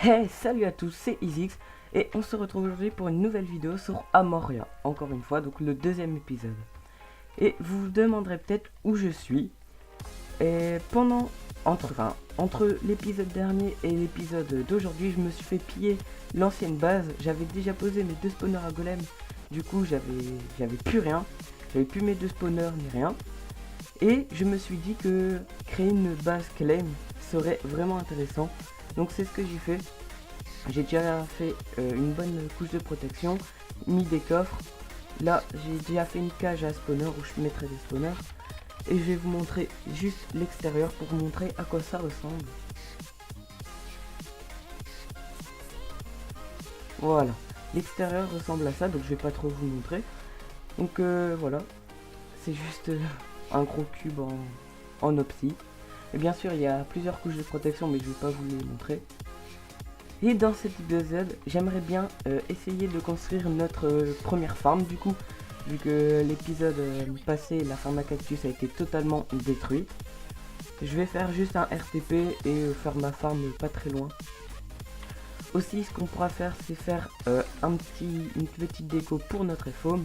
Hey, salut à tous, c'est Isix et on se retrouve aujourd'hui pour une nouvelle vidéo sur Amoria, encore une fois, donc le deuxième épisode. Et vous vous demanderez peut-être où je suis. Et entre l'épisode dernier et l'épisode d'aujourd'hui, je me suis fait piller l'ancienne base. J'avais déjà posé mes deux spawners à golem, du coup j'avais plus rien, j'avais plus mes deux spawners ni rien. Et je me suis dit que créer une base claim serait vraiment intéressant. Donc c'est ce que j'ai fait. J'ai déjà fait une bonne couche de protection, mis des coffres. Là j'ai déjà fait une cage à spawner où je mettrai des spawners. Et je vais vous montrer juste l'extérieur pour vous montrer à quoi ça ressemble. Voilà, l'extérieur ressemble à ça, donc je vais pas trop vous montrer. Donc voilà, c'est juste un gros cube en opsie. Et bien sûr il y a plusieurs couches de protection, mais je vais pas vous les montrer. Et dans cet épisode, j'aimerais bien essayer de construire notre première farm du coup, vu que l'épisode passé, la farm à cactus a été totalement détruite. Je vais faire juste un RTP et faire ma farm pas très loin. Aussi, ce qu'on pourra faire, c'est faire une petite déco pour notre FOM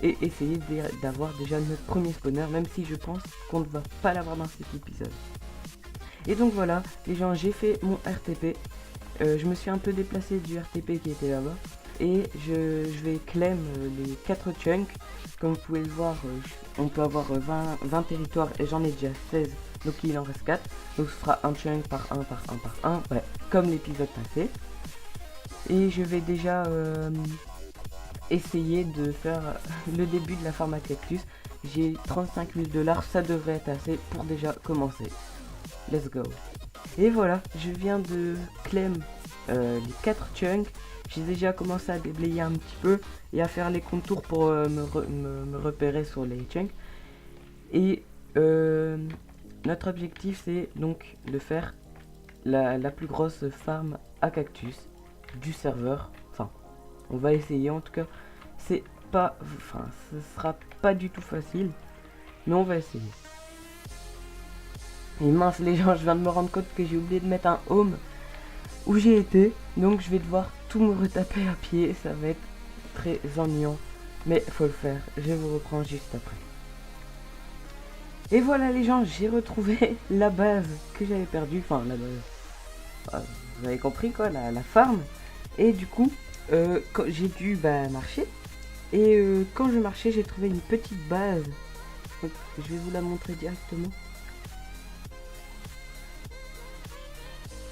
et essayer d'avoir déjà notre premier spawner, même si je pense qu'on ne va pas l'avoir dans cet épisode. Et donc voilà, les gens, j'ai fait mon RTP. Je me suis un peu déplacé du RTP qui était là-bas. Et je vais claim les 4 chunks. Comme vous pouvez le voir, on peut avoir 20 territoires et j'en ai déjà 16. Donc il en reste 4. Donc ce sera un chunk par un, par un, par un. Ouais, comme l'épisode passé. Et je vais déjà essayer de faire le début de la farm à cactus. J'ai 35 000 $, ça devrait être assez pour déjà commencer. Let's go. Et voilà, je viens de claim les 4 chunks. J'ai déjà commencé à déblayer un petit peu et à faire les contours pour me repérer sur les chunks. Et notre objectif c'est donc de faire la plus grosse farm à cactus du serveur. Enfin, on va essayer en tout cas. C'est pas, enfin, ce sera pas du tout facile, mais on va essayer. Et mince les gens, je viens de me rendre compte que j'ai oublié de mettre un home où j'ai été. Donc je vais devoir tout me retaper à pied. Ça va être très ennuyant. Mais faut le faire. Je vous reprends juste après. Et voilà les gens, j'ai retrouvé la base que j'avais perdue. Enfin la base. Vous avez compris quoi, la farm. Et du coup, j'ai dû marcher. Et quand je marchais, j'ai trouvé une petite base. Donc je vais vous la montrer directement.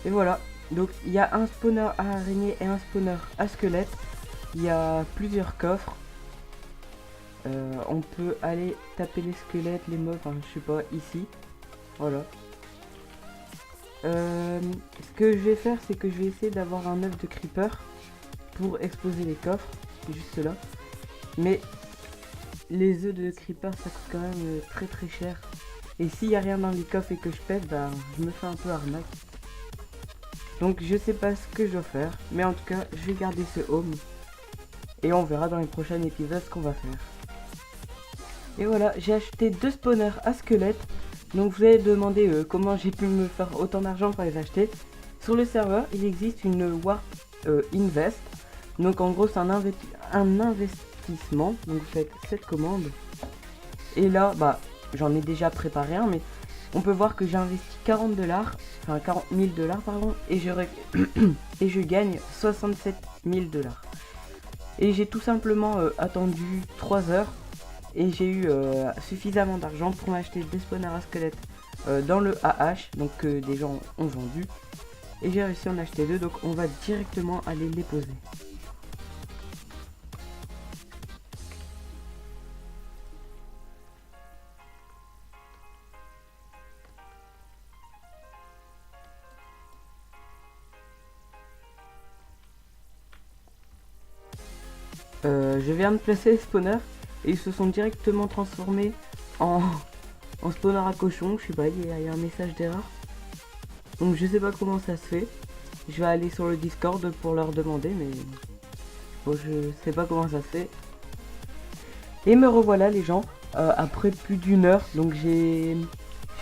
Et voilà, donc il y a un spawner à araignée et un spawner à squelette. Il y a plusieurs coffres. On peut aller taper les squelettes, les mobs, enfin je sais pas, ici. Voilà. Ce que je vais faire, c'est que je vais essayer d'avoir un œuf de creeper pour exploser les coffres. Juste là. Mais les œufs de creeper ça coûte quand même très très cher. Et s'il n'y a rien dans les coffres et que je pète, je me fais un peu arnaque. Donc je sais pas ce que je dois faire, mais en tout cas je vais garder ce home. Et on verra dans les prochains épisodes ce qu'on va faire. Et voilà, j'ai acheté 2 spawners à squelette. Donc vous allez demander comment j'ai pu me faire autant d'argent pour les acheter. Sur le serveur, il existe une Warp Invest. Donc en gros c'est un investissement. Donc vous faites cette commande. Et là, j'en ai déjà préparé un, mais on peut voir que j'ai investi 40 $, enfin 40 000 $, pardon, et je gagne 67 000 $. Et j'ai tout simplement attendu 3 heures et j'ai eu suffisamment d'argent pour m'acheter des spawners à squelette dans le AH, donc que des gens ont vendu. Et j'ai réussi à en acheter 2, donc on va directement aller les poser. Je viens de placer les spawners et ils se sont directement transformés en spawner à cochon. Je sais pas, il y a un message d'erreur. Donc je sais pas comment ça se fait. Je vais aller sur le Discord pour leur demander, mais bon, je sais pas comment ça se fait. Et me revoilà les gens, après plus d'1 heure. Donc j'ai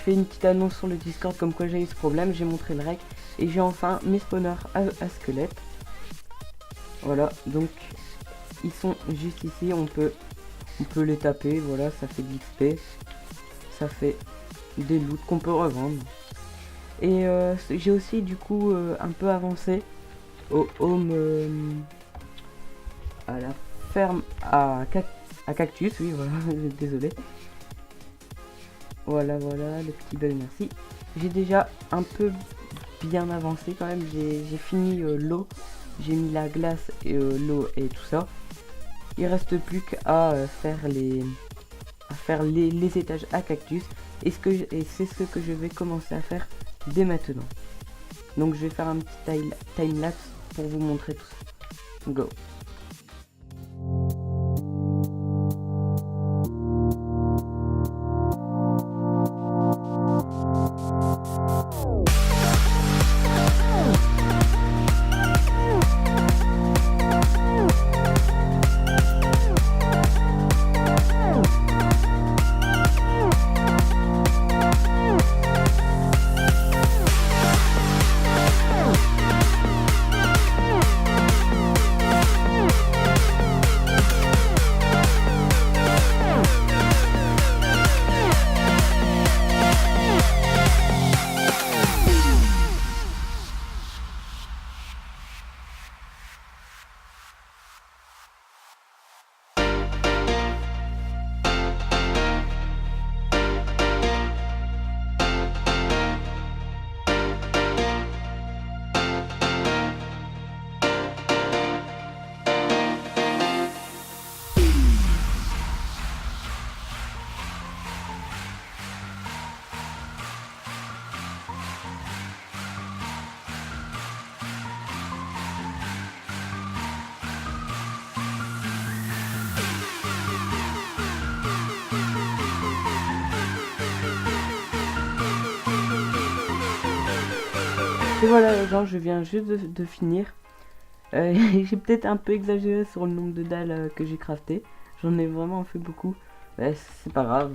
fait une petite annonce sur le Discord comme quoi j'ai eu ce problème, j'ai montré le rec et j'ai enfin mes spawners à squelettes. Voilà, donc ils sont juste ici, on peut les taper, voilà, ça fait de l'XP, ça fait des loots qu'on peut revendre. Et j'ai aussi du coup un peu avancé au home, à la ferme à cactus, oui voilà, désolé. Voilà, le petit bug, merci. J'ai déjà un peu bien avancé quand même, j'ai fini l'eau, j'ai mis la glace et l'eau et tout ça. Il reste plus qu'à faire les étages à cactus et c'est ce que je vais commencer à faire dès maintenant. Donc je vais faire un petit time lapse pour vous montrer tout ça. Go. Et voilà les gens, je viens juste de finir. J'ai peut-être un peu exagéré sur le nombre de dalles que j'ai crafté. J'en ai vraiment fait beaucoup. Bah, c'est pas grave.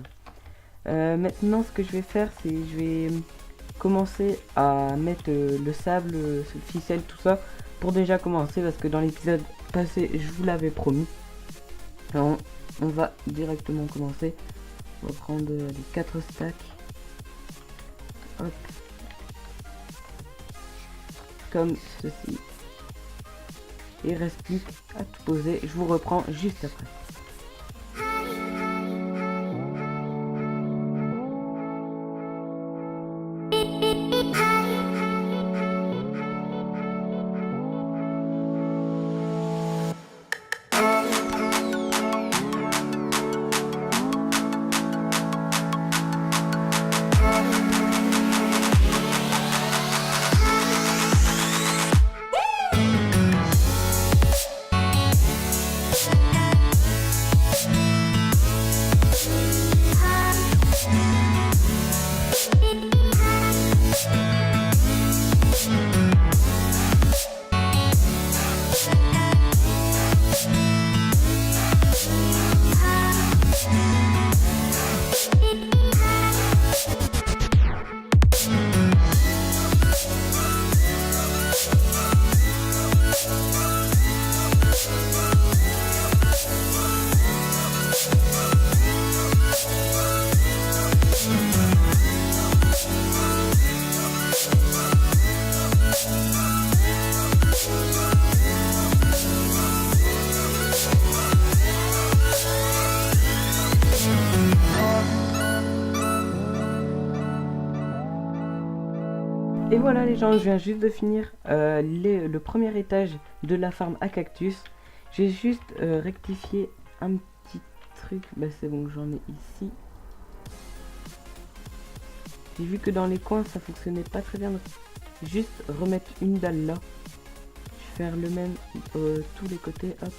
Maintenant ce que je vais faire, c'est je vais commencer à mettre le sable, le ficelle, tout ça. Pour déjà commencer, parce que dans l'épisode passé, je vous l'avais promis. Alors, on va directement commencer. On va prendre les 4 stacks. Hop. Comme ceci. Il reste plus qu'à tout poser. Je vous reprends juste après. Et voilà les gens, je viens juste de finir le premier étage de la farm à cactus. J'ai juste rectifié un petit truc. Bah c'est bon, j'en ai ici. J'ai vu que dans les coins ça fonctionnait pas très bien. Donc juste remettre une dalle là. Je vais faire le même tous les côtés. Hop.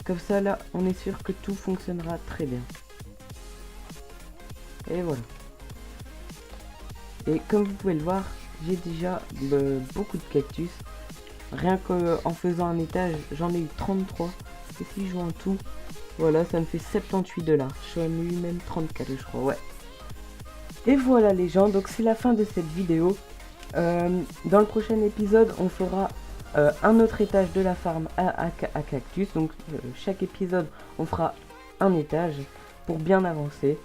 Comme ça là, on est sûr que tout fonctionnera très bien. Et voilà. Et comme vous pouvez le voir, j'ai déjà beaucoup de cactus. Rien qu'en faisant un étage, j'en ai eu 33. Et si je joue en tout, voilà, ça me fait 78 $. J'en ai eu même 34 je crois, ouais. Et voilà les gens, donc c'est la fin de cette vidéo. Dans le prochain épisode, on fera un autre étage de la farm à cactus. Donc chaque épisode, on fera un étage pour bien avancer.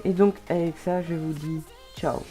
Et donc avec ça, je vous dis ciao.